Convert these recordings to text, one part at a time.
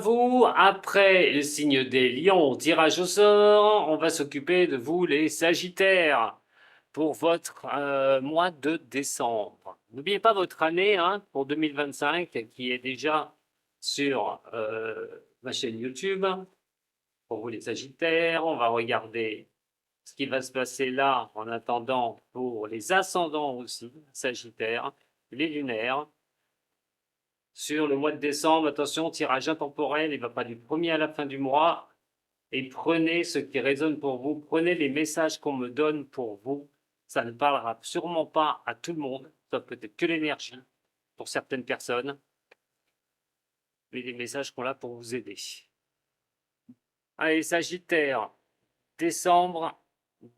vous, après le signe des lions, tirage au sort, on va s'occuper de vous les sagittaires pour votre mois de décembre. N'oubliez pas votre année pour 2025 qui est déjà sur ma chaîne YouTube. Pour vous les sagittaires, on va regarder ce qui va se passer là en attendant pour les ascendants aussi, sagittaires, les lunaires. Sur le mois de décembre, attention, tirage intemporel, il ne va pas du premier à la fin du mois. Et prenez ce qui résonne pour vous, prenez les messages qu'on me donne pour vous. Ça ne parlera sûrement pas à tout le monde, sauf peut-être que l'énergie pour certaines personnes, mais des messages qu'on a pour vous aider. Allez, Sagittaire, décembre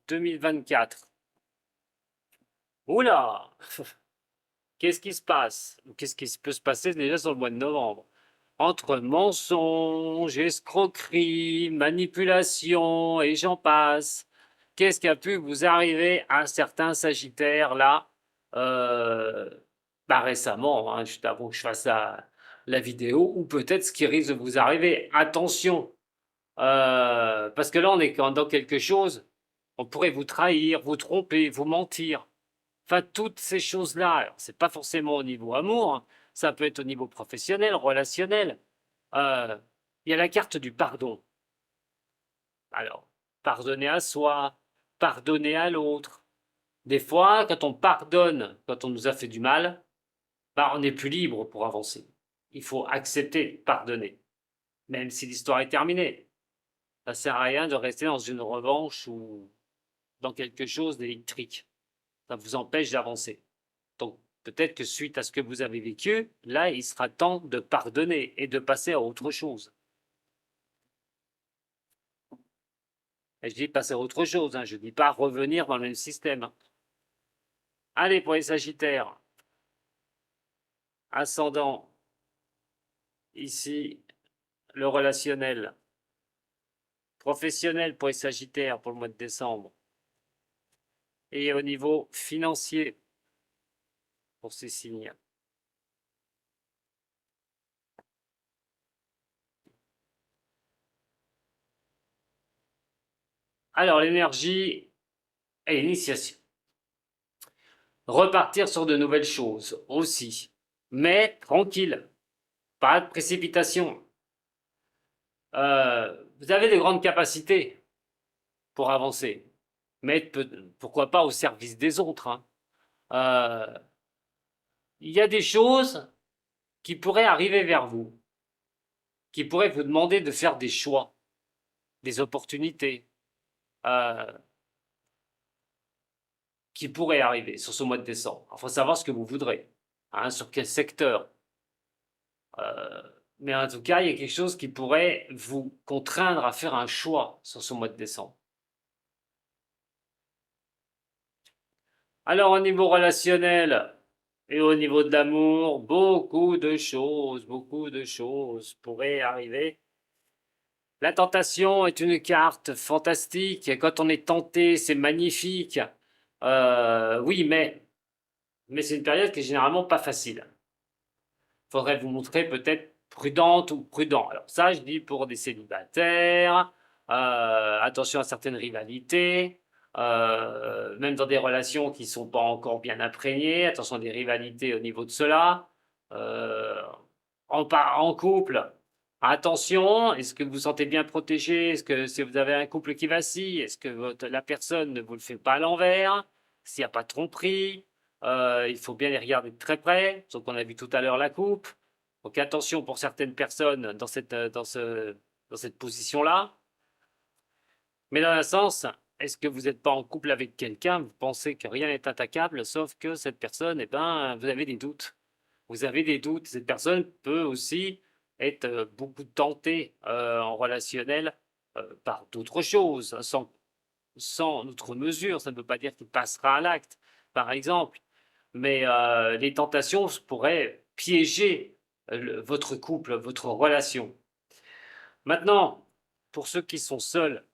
2024. Oula! Qu'est-ce qui se passe? Qu'est-ce qui peut se passer déjà sur le mois de novembre? Entre mensonges, escroqueries, manipulation et j'en passe. Qu'est-ce qui a pu vous arriver à certains Sagittaires là récemment, je t'avoue que je fasse la vidéo, ou peut-être ce qui risque de vous arriver. Attention, parce que là on est dans quelque chose, on pourrait vous trahir, vous tromper, vous mentir. Enfin, toutes ces choses-là, c'est pas forcément au niveau amour, ça peut être au niveau professionnel, relationnel. Euh, Il y a la carte du pardon. Alors, pardonner à soi, pardonner à l'autre. Des fois, quand on pardonne, quand on nous a fait du mal, on est plus libre pour avancer. Il faut accepter de pardonner, même si l'histoire est terminée. Ça sert à rien de rester dans une revanche ou dans quelque chose d'électrique. Ça vous empêche d'avancer. Donc, peut-être que suite à ce que vous avez vécu, là, il sera temps de pardonner et de passer à autre chose. Et je dis passer à autre chose, je ne dis pas revenir dans le même système. Allez, pour les Sagittaires, ascendant, ici, le relationnel, professionnel pour les Sagittaires pour le mois de décembre, et au niveau financier pour ces signes. Alors, l'énergie et l'initiation. Repartir sur de nouvelles choses aussi, mais tranquille, pas de précipitation. Vous avez de grandes capacités pour avancer, mais pourquoi pas au service des autres. Il y a des choses qui pourraient arriver vers vous, qui pourraient vous demander de faire des choix, des opportunités, euh, qui pourraient arriver sur ce mois de décembre. Il faut savoir ce que vous voudrez, sur quel secteur. Mais en tout cas, il y a quelque chose qui pourrait vous contraindre à faire un choix sur ce mois de décembre. Alors, au niveau relationnel et au niveau de l'amour, beaucoup de choses pourraient arriver. La tentation est une carte fantastique. Quand on est tenté, c'est magnifique. Oui, mais c'est une période qui est généralement pas facile. Il faudrait vous montrer peut-être prudente ou prudent. Alors ça, je dis pour des célibataires, attention à certaines rivalités, même dans des relations qui ne sont pas encore bien imprégnées, attention à des rivalités au niveau de cela. En couple, attention, est-ce que vous vous sentez bien protégé? Est-ce que si vous avez un couple qui vacille, est-ce que la personne ne vous le fait pas à l'envers? S'il n'y a pas de tromperie, il faut bien les regarder de très près, sauf qu'on a vu tout à l'heure la coupe. Donc attention pour certaines personnes dans cette position-là. Mais dans un sens, est-ce que vous n'êtes pas en couple avec quelqu'un, vous pensez que rien n'est attaquable, sauf que cette personne, vous avez des doutes. Vous avez des doutes. Cette personne peut aussi être beaucoup tentée en relationnel par d'autres choses, sans outre mesure. Ça ne veut pas dire qu'il passera à l'acte, par exemple. Mais les tentations pourraient piéger votre couple, votre relation. Maintenant, pour ceux qui sont seuls,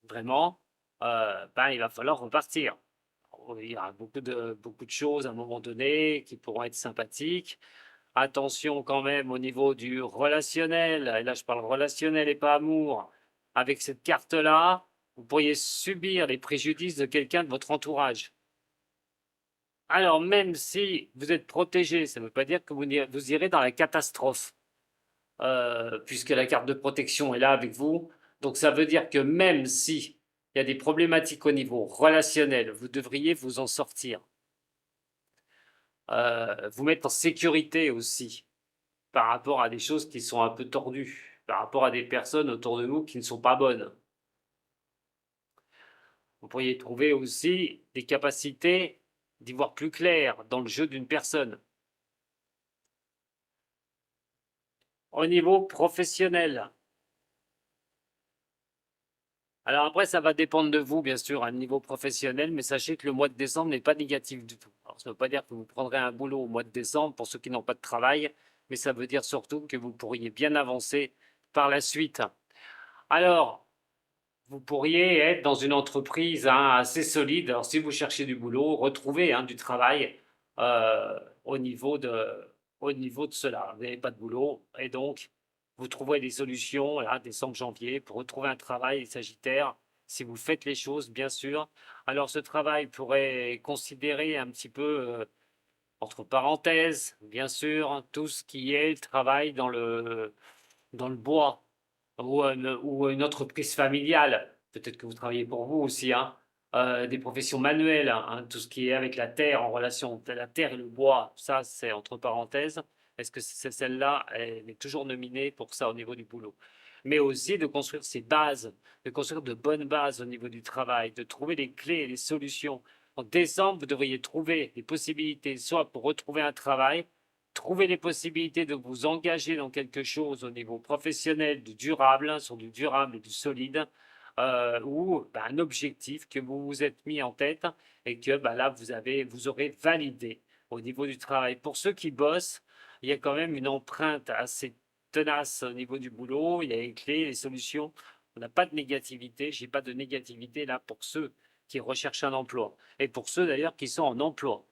vraiment, il va falloir repartir. Il y aura beaucoup de choses à un moment donné qui pourront être sympathiques. Attention quand même au niveau du relationnel, et là je parle relationnel et pas amour. Avec cette carte-là, vous pourriez subir les préjudices de quelqu'un de votre entourage. Alors même si vous êtes protégé, ça ne veut pas dire que vous irez dans la catastrophe, puisque la carte de protection est là avec vous. Donc ça veut dire que même si il y a des problématiques au niveau relationnel, vous devriez vous en sortir. Vous mettre en sécurité aussi par rapport à des choses qui sont un peu tordues, par rapport à des personnes autour de vous qui ne sont pas bonnes. Vous pourriez trouver aussi des capacités d'y voir plus clair dans le jeu d'une personne. Au niveau professionnel, alors après, ça va dépendre de vous, bien sûr, à un niveau professionnel, mais sachez que le mois de décembre n'est pas négatif du tout. Alors, ça ne veut pas dire que vous prendrez un boulot au mois de décembre pour ceux qui n'ont pas de travail, mais ça veut dire surtout que vous pourriez bien avancer par la suite. Alors, vous pourriez être dans une entreprise assez solide. Alors, si vous cherchez du boulot, retrouvez du travail euh, au niveau de, au niveau de cela. Vous n'avez pas de boulot et donc vous trouverez des solutions là, décembre, janvier pour retrouver un travail Sagittaire. Si vous faites les choses, bien sûr. Alors, ce travail pourrait considérer un petit peu, entre parenthèses, bien sûr, tout ce qui est le travail dans le bois ou une entreprise familiale. Peut-être que vous travaillez pour vous aussi, des professions manuelles, tout ce qui est avec la terre en relation, la terre et le bois, ça c'est entre parenthèses. Est-ce que c'est celle-là, elle est toujours nominée pour ça au niveau du boulot? Mais aussi de construire ses bases, de construire de bonnes bases au niveau du travail, de trouver les clés et les solutions. En décembre, vous devriez trouver des possibilités, soit pour retrouver un travail, trouver les possibilités de vous engager dans quelque chose au niveau professionnel, du durable, sur du durable et du solide, ou un objectif que vous vous êtes mis en tête et que là, vous aurez validé au niveau du travail. Pour ceux qui bossent, il y a quand même une empreinte assez tenace au niveau du boulot, il y a les clés, les solutions. On n'a pas de négativité, j'ai pas de négativité là pour ceux qui recherchent un emploi et pour ceux d'ailleurs qui sont en emploi.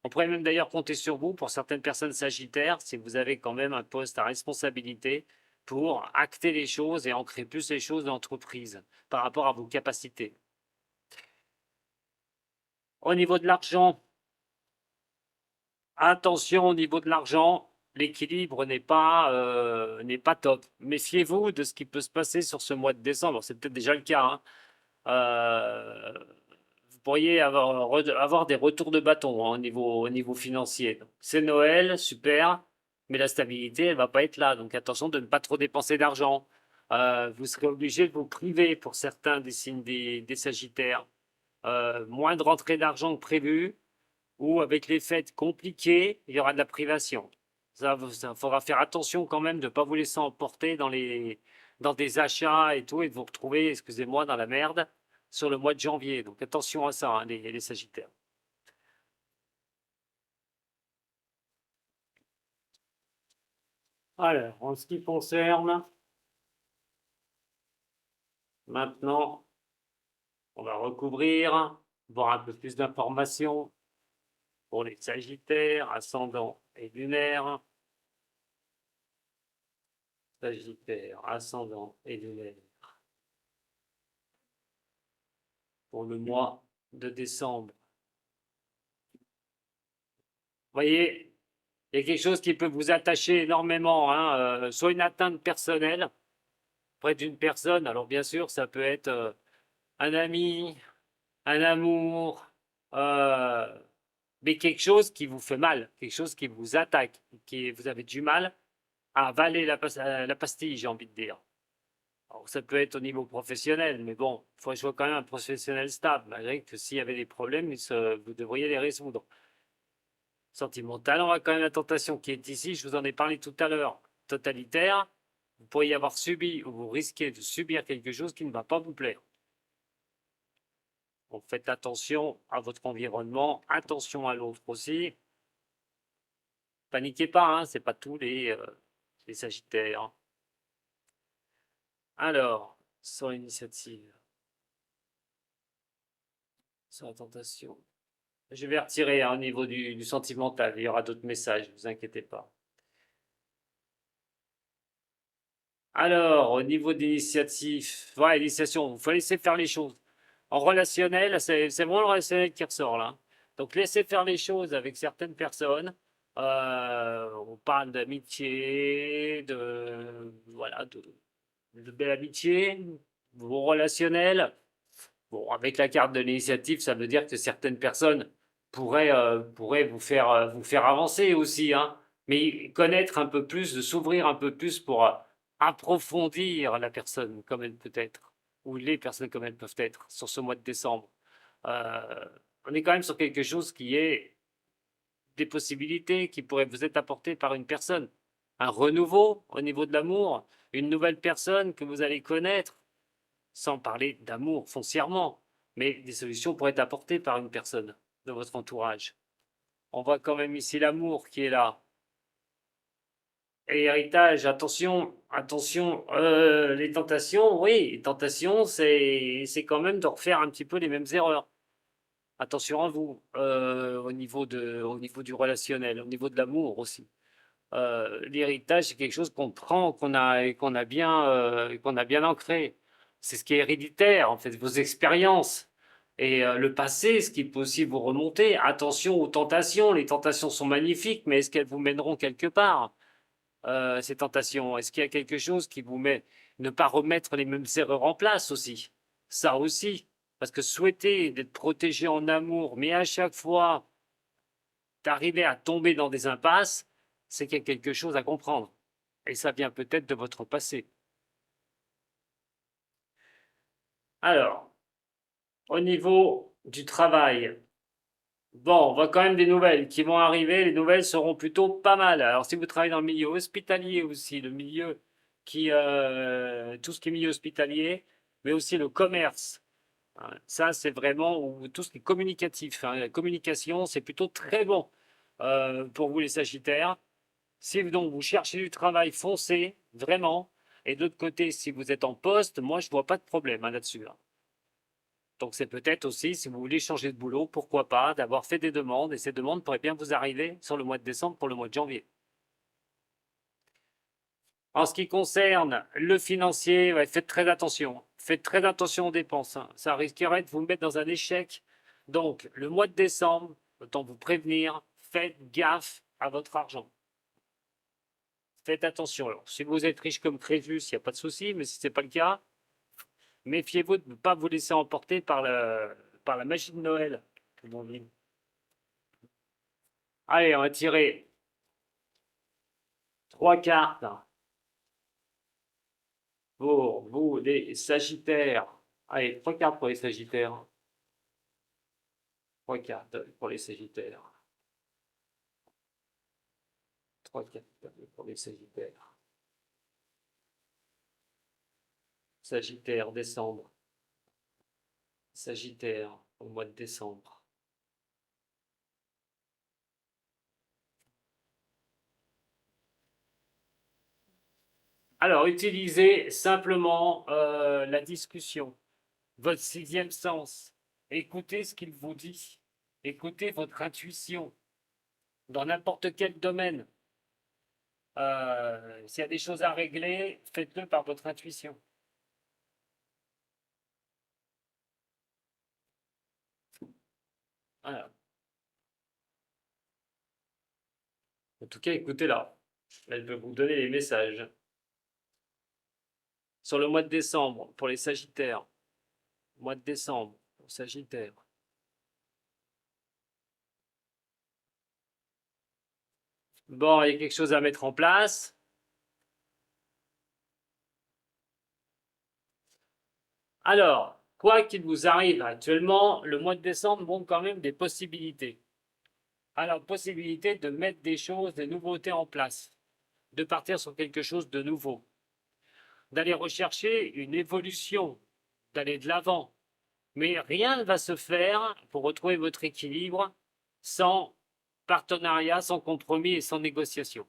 On pourrait même d'ailleurs compter sur vous pour certaines personnes sagittaires, si vous avez quand même un poste à responsabilité, pour acter les choses et ancrer plus les choses dans l'entreprise par rapport à vos capacités. Au niveau de l'argent, attention au niveau de l'argent, l'équilibre n'est pas top. Méfiez-vous de ce qui peut se passer sur ce mois de décembre. C'est peut-être déjà le cas. Vous pourriez avoir des retours de bâton au niveau financier. C'est Noël, super, mais la stabilité, elle va pas être là. Donc attention de ne pas trop dépenser d'argent. Vous serez obligé de vous priver pour certains des signes des Sagittaires. Moins de rentrée d'argent que prévu, ou avec les fêtes compliquées, il y aura de la privation. Ça faudra faire attention quand même de ne pas vous laisser emporter dans des achats et tout, et de vous retrouver, excusez-moi, dans la merde sur le mois de janvier. Donc attention à ça, les Sagittaires. Alors, en ce qui concerne, maintenant, on va recouvrir, voir un peu plus d'informations pour les Sagittaires, ascendant et lunaire. Sagittaire, ascendant et lunaire. Pour le mois de décembre. Vous voyez, il y a quelque chose qui peut vous attacher énormément, soit une atteinte personnelle près d'une personne. Alors bien sûr, ça peut être un ami, un amour, euh, mais quelque chose qui vous fait mal, quelque chose qui vous attaque, qui vous avez du mal à avaler la pastille, j'ai envie de dire. Alors, ça peut être au niveau professionnel, mais bon, il faut que je sois quand même un professionnel stable, malgré que s'il y avait des problèmes, vous devriez les résoudre. Sentimental, on a quand même la tentation qui est ici, je vous en ai parlé tout à l'heure. Totalitaire, vous pourriez avoir subi ou vous risquez de subir quelque chose qui ne va pas vous plaire. Donc faites attention à votre environnement, attention à l'autre aussi. Paniquez pas, c'est pas tous les Sagittaires. Alors, sur l'initiative, sur la tentation. Je vais retirer hein, au niveau du sentimental. Il y aura d'autres messages, ne vous inquiétez pas. Alors, au niveau d'initiative, ouais, initiation, il faut laisser faire les choses. En relationnel, c'est vraiment le relationnel qui ressort là. Donc, laissez faire les choses avec certaines personnes. On parle d'amitié, voilà, de belle amitié, vos relationnels. Bon, avec la carte de l'initiative, ça veut dire que certaines personnes pourraient vous faire avancer aussi, hein. Mais connaître un peu plus, de s'ouvrir un peu plus pour approfondir la personne comme elle peut être, ou les personnes comme elles peuvent être sur ce mois de décembre. Euh, on est quand même sur quelque chose qui est des possibilités qui pourraient vous être apportées par une personne. Un renouveau au niveau de l'amour, une nouvelle personne que vous allez connaître, sans parler d'amour foncièrement, mais des solutions pourraient être apportées par une personne de votre entourage. On voit quand même ici l'amour qui est là. Et héritage, attention, attention, les tentations, oui, les tentations, c'est quand même de refaire un petit peu les mêmes erreurs. Attention à vous, au niveau du relationnel, au niveau de l'amour aussi. L'héritage, c'est quelque chose qu'on prend, qu'on a bien ancré. C'est ce qui est héréditaire, en fait, vos expériences. Et le passé, ce qui peut aussi vous remonter. Attention aux tentations. Les tentations sont magnifiques, mais est-ce qu'elles vous mèneront quelque part, ces tentations? Est-ce qu'il y a quelque chose qui vous met ne pas remettre les mêmes erreurs en place aussi? Ça aussi. Parce que souhaiter d'être protégé en amour, mais à chaque fois d'arriver à tomber dans des impasses, c'est qu'il y a quelque chose à comprendre. Et ça vient peut-être de votre passé. Alors, au niveau du travail, bon, on voit quand même des nouvelles qui vont arriver. Les nouvelles seront plutôt pas mal. Alors, si vous travaillez dans le milieu hospitalier aussi, le milieu tout ce qui est milieu hospitalier, mais aussi le commerce, hein, ça, c'est vraiment tout ce qui est communicatif, hein. La communication, c'est plutôt très bon pour vous, les Sagittaires. Si donc vous cherchez du travail, foncez, vraiment. Et de l'autre côté, si vous êtes en poste, moi, je ne vois pas de problème hein, là-dessus, hein. Donc c'est peut-être aussi, si vous voulez changer de boulot, pourquoi pas, d'avoir fait des demandes. Et ces demandes pourraient bien vous arriver sur le mois de décembre pour le mois de janvier. En ce qui concerne le financier, ouais, faites très attention. Faites très attention aux dépenses, hein. Ça risquerait de vous mettre dans un échec. Donc, le mois de décembre, autant vous prévenir, faites gaffe à votre argent. Faites attention. Alors, si vous êtes riche comme Crésus, il n'y a pas de souci, mais si ce n'est pas le cas, méfiez-vous de ne pas vous laisser emporter par la magie de Noël, comme on dit. Allez, on va tirer 3 cartes pour vous, les Sagittaires. Allez, 3 cartes pour les Sagittaires. 3 cartes pour les Sagittaires. 3 cartes pour les Sagittaires. Sagittaire, décembre. Sagittaire, au mois de décembre. Alors, utilisez simplement la discussion, votre sixième sens. Écoutez ce qu'il vous dit. Écoutez votre intuition dans n'importe quel domaine. S'il y a des choses à régler, faites-le par votre intuition. Voilà. En tout cas, écoutez-la. Elle peut vous donner les messages. Sur le mois de décembre, pour les Sagittaires. Mois de décembre, pour Sagittaire. Bon, il y a quelque chose à mettre en place. Alors, quoi qu'il vous arrive actuellement, le mois de décembre montre quand même des possibilités. Alors, possibilité de mettre des choses, des nouveautés en place, de partir sur quelque chose de nouveau, d'aller rechercher une évolution, d'aller de l'avant. Mais rien ne va se faire pour retrouver votre équilibre sans partenariat, sans compromis et sans négociation.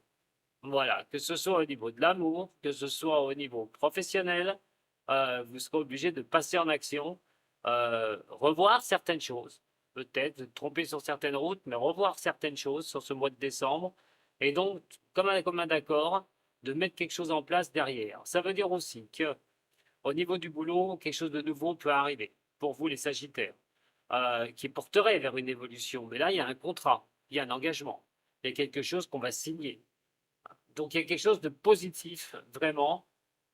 Voilà, que ce soit au niveau de l'amour, que ce soit au niveau professionnel, vous serez obligé de passer en action, revoir certaines choses. peut-être, vous êtes trompé sur certaines routes, mais revoir certaines choses sur ce mois de décembre. Et donc, comme un commun d'accord, de mettre quelque chose en place derrière. Ça veut dire aussi que au niveau du boulot, quelque chose de nouveau peut arriver pour vous, les Sagittaires, qui porterait vers une évolution. Mais là, il y a un contrat, il y a un engagement, il y a quelque chose qu'on va signer. Donc, il y a quelque chose de positif, vraiment.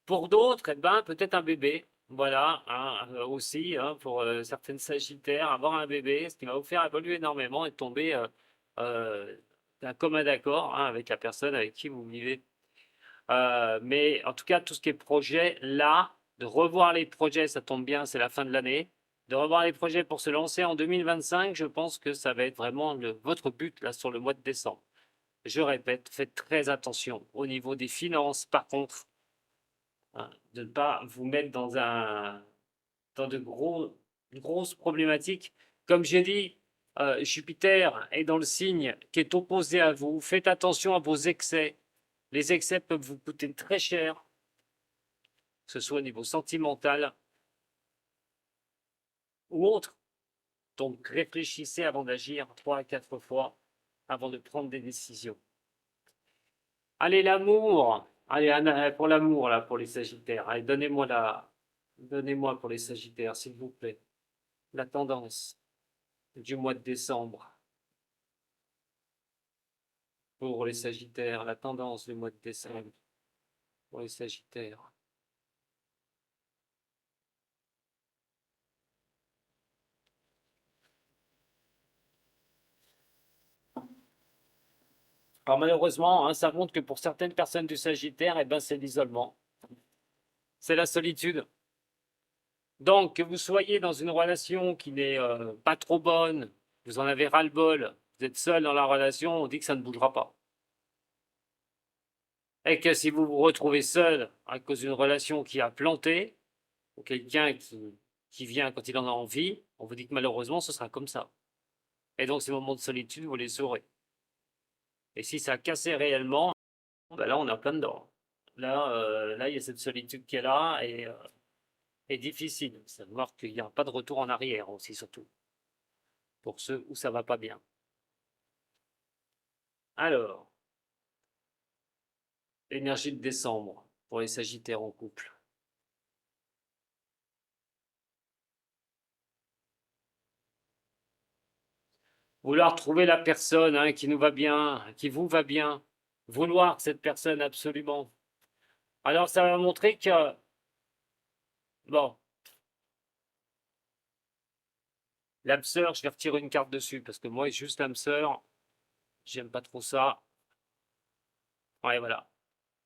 Pour d'autres, eh ben, peut-être un bébé. Voilà, hein, aussi, hein, pour certaines Sagittaires, avoir un bébé, ce qui va vous faire évoluer énormément et tomber euh, d'un commun d'accord, hein, avec la personne avec qui vous vivez. Mais en tout cas, tout ce qui est projet, là, de revoir les projets, ça tombe bien, c'est la fin de l'année. De revoir les projets pour se lancer en 2025, je pense que ça va être vraiment votre but là sur le mois de décembre. Je répète, faites très attention au niveau des finances, par contre, hein, de ne pas vous mettre dans de grosses problématiques. Comme j'ai dit, Jupiter est dans le signe qui est opposé à vous. Faites attention à vos excès. Les excès peuvent vous coûter très cher, que ce soit au niveau sentimental ou autre. Donc réfléchissez avant d'agir 3 à 4 fois avant de prendre des décisions. Allez, l'amour. Allez, Anna, pour l'amour, là, pour les Sagittaires. Allez, donnez-moi pour les Sagittaires, s'il vous plaît, la tendance du mois de décembre. Pour les Sagittaires, la tendance du mois de décembre. Pour les Sagittaires. Alors malheureusement, hein, ça montre que pour certaines personnes du Sagittaire, eh ben, c'est l'isolement. C'est la solitude. Donc, que vous soyez dans une relation qui n'est pas trop bonne, vous en avez ras-le-bol, vous êtes seul dans la relation, on dit que ça ne bougera pas. Et que si vous vous retrouvez seul à cause d'une relation qui a planté, ou quelqu'un qui vient quand il en a envie, on vous dit que malheureusement, ce sera comme ça. Et donc, ces moments de solitude, vous les aurez. Et si ça a cassé réellement, ben là, on est en plein dedans. Là, il y a cette solitude qui est là et difficile. Ça veut dire qu'il n'y a pas de retour en arrière aussi, surtout, pour ceux où ça va pas bien. Alors, énergie de décembre pour les Sagittaires en couple. Vouloir trouver la personne, hein, qui nous va bien, qui vous va bien. Vouloir cette personne absolument. Alors, ça va montrer que, bon, l'âme sœur, je vais retirer une carte dessus parce que moi, juste l'âme sœur, j'aime pas trop ça. Ouais, voilà.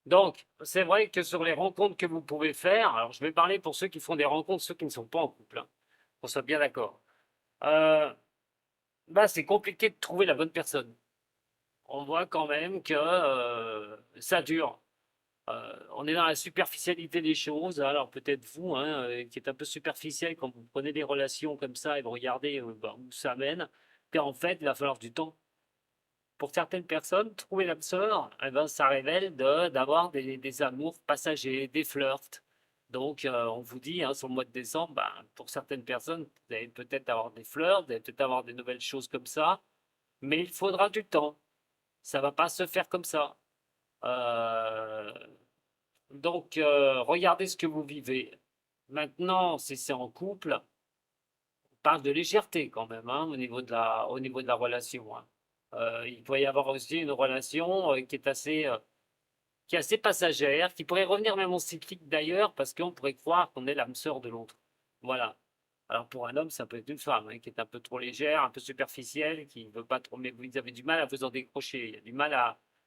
Donc, c'est vrai que sur les rencontres que vous pouvez faire, alors je vais parler pour ceux qui font des rencontres, ceux qui ne sont pas en couple, hein, qu'on soit bien d'accord. Euh, Bah, c'est compliqué de trouver la bonne personne. On voit quand même que ça dure. On est dans la superficialité des choses. Alors peut-être vous, hein, qui êtes un peu superficiel quand vous prenez des relations comme ça et vous regardez bah, où ça mène, qu'en fait, il va falloir du temps. Pour certaines personnes, trouver l'âme sœur, eh ben, ça révèle d'avoir des amours passagers, des flirts. Donc, on vous dit, hein, sur le mois de décembre, bah, pour certaines personnes, vous allez peut-être avoir des flirts, vous allez peut-être avoir des nouvelles choses comme ça, mais il faudra du temps. Ça va pas se faire comme ça. Euh, donc, regardez ce que vous vivez. Maintenant, si c'est en couple, on parle de légèreté quand même, hein, au niveau de la relation, hein. Il peut y avoir aussi une relation qui est assez passagère, qui pourrait revenir même en cyclique d'ailleurs, parce qu'on pourrait croire qu'on est l'âme sœur de l'autre. Voilà. Alors pour un homme, ça peut être une femme, hein, qui est un peu trop légère, un peu superficielle, qui ne veut pas trop, mais vous avez du mal à vous en décrocher. Il y a du mal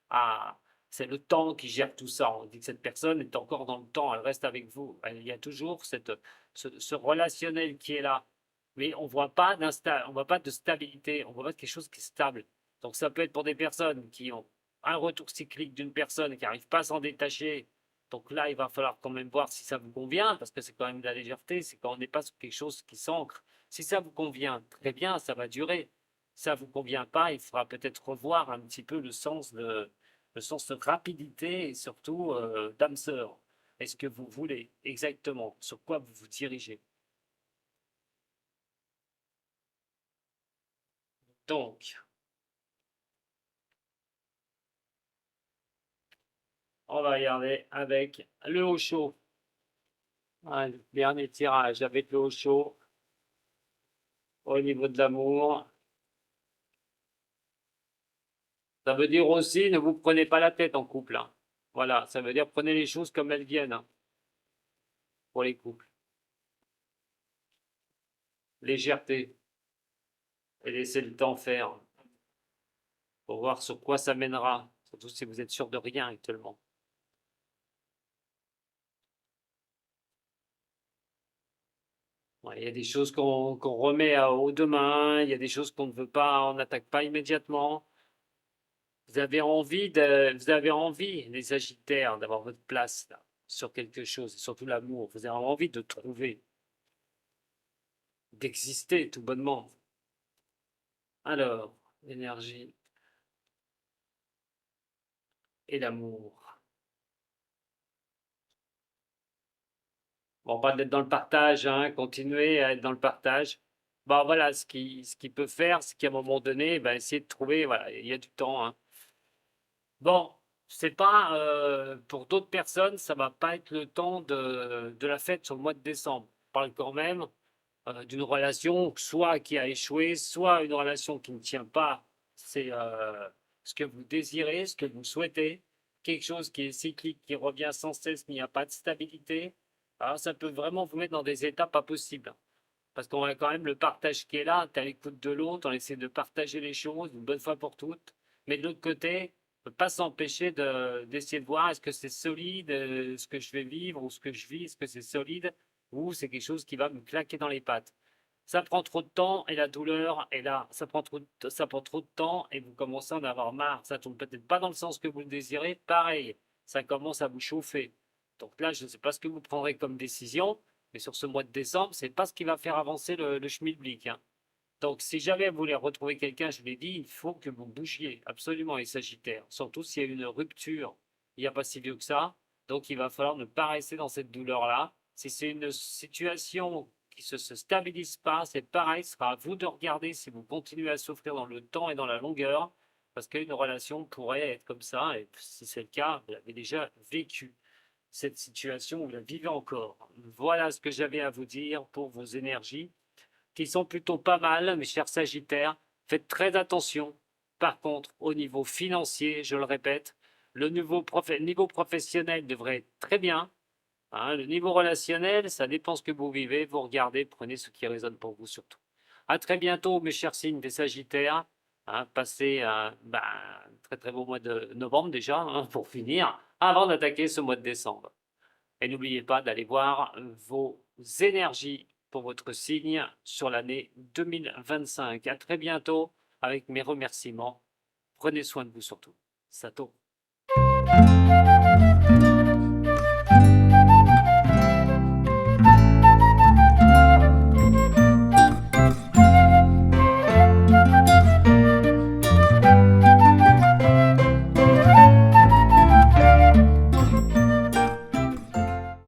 à... C'est le temps qui gère tout ça. On dit que cette personne est encore dans le temps, elle reste avec vous. Il y a toujours ce relationnel qui est là. Mais on voit pas de stabilité, on voit pas de quelque chose qui est stable. Donc ça peut être pour des personnes qui ont un retour cyclique d'une personne qui n'arrive pas à s'en détacher. Donc là, il va falloir quand même voir si ça vous convient, parce que c'est quand même de la légèreté, c'est quand on n'est pas sur quelque chose qui s'ancre. Si ça vous convient, très bien, ça va durer. Si ça vous convient pas, il faudra peut-être revoir un petit peu le sens de rapidité et surtout d'âme sœur. Est-ce que vous voulez exactement sur quoi vous vous dirigez? Donc, on va regarder avec le haut chaud. Ah, le dernier tirage avec le haut chaud au niveau de l'amour. Ça veut dire aussi, ne vous prenez pas la tête en couple, hein. Voilà, ça veut dire prenez les choses comme elles viennent, hein, pour les couples. Légèreté et laissez le temps faire pour voir sur quoi ça mènera, surtout si vous êtes sûr de rien actuellement. Ouais, il y a des choses qu'on remet au demain, il y a des choses qu'on ne veut pas, on n'attaque pas immédiatement. Vous avez envie, les Sagittaires, d'avoir votre place là, sur quelque chose, et surtout l'amour. Vous avez envie de trouver, d'exister tout bonnement. Alors, l'énergie et l'amour. Bon, on parle d'être dans le partage, hein, continuer à être dans le partage. Bon, voilà, ce qui peut faire, c'est qu'à un moment donné, ben, essayer de trouver, voilà, il y a du temps, hein. Bon, c'est pas, pour d'autres personnes, ça va pas être le temps de la fête sur le mois de décembre. On parle quand même d'une relation soit qui a échoué, soit une relation qui ne tient pas. C'est ce que vous désirez, ce que vous souhaitez, quelque chose qui est cyclique, qui revient sans cesse, il n'y a pas de stabilité. Alors ça peut vraiment vous mettre dans des états pas possibles. Parce qu'on a quand même le partage qui est là, tu es à l'écoute de l'autre, on essaie de partager les choses une bonne fois pour toutes. Mais de l'autre côté, on ne peut pas s'empêcher d'essayer de voir est-ce que c'est solide, ce que je vais vivre ou ce que je vis, est-ce que c'est solide ou c'est quelque chose qui va me claquer dans les pattes. Ça prend trop de temps et la douleur est là. Ça prend trop de temps et vous commencez à en avoir marre. Ça tourne peut-être pas dans le sens que vous le désirez. Pareil, ça commence à vous chauffer. Donc là, je ne sais pas ce que vous prendrez comme décision, mais sur ce mois de décembre, c'est pas ce qui va faire avancer le schmilblick, hein. Donc, si jamais vous voulez retrouver quelqu'un, je l'ai dit, il faut que vous bougiez, absolument, les Sagittaires. Surtout s'il y a une rupture, il n'y a pas si vieux que ça. Donc, il va falloir ne pas rester dans cette douleur-là. Si c'est une situation qui ne se stabilise pas, c'est pareil, ce sera à vous de regarder si vous continuez à souffrir dans le temps et dans la longueur, parce qu'une relation pourrait être comme ça, et si c'est le cas, vous l'avez déjà vécu cette situation, vous la vivez encore. Voilà ce que j'avais à vous dire pour vos énergies qui sont plutôt pas mal, mes chers Sagittaires. Faites très attention. Par contre, au niveau financier, je le répète, le niveau professionnel devrait être très bien, hein. Le niveau relationnel, ça dépend ce que vous vivez. Vous regardez, prenez ce qui résonne pour vous surtout. À très bientôt, mes chers signes des Sagittaires. Hein, passez un très très beau mois de novembre déjà, hein, pour finir, avant d'attaquer ce mois de décembre. Et n'oubliez pas d'aller voir vos énergies pour votre signe sur l'année 2025. À très bientôt avec mes remerciements. Prenez soin de vous surtout. Sato.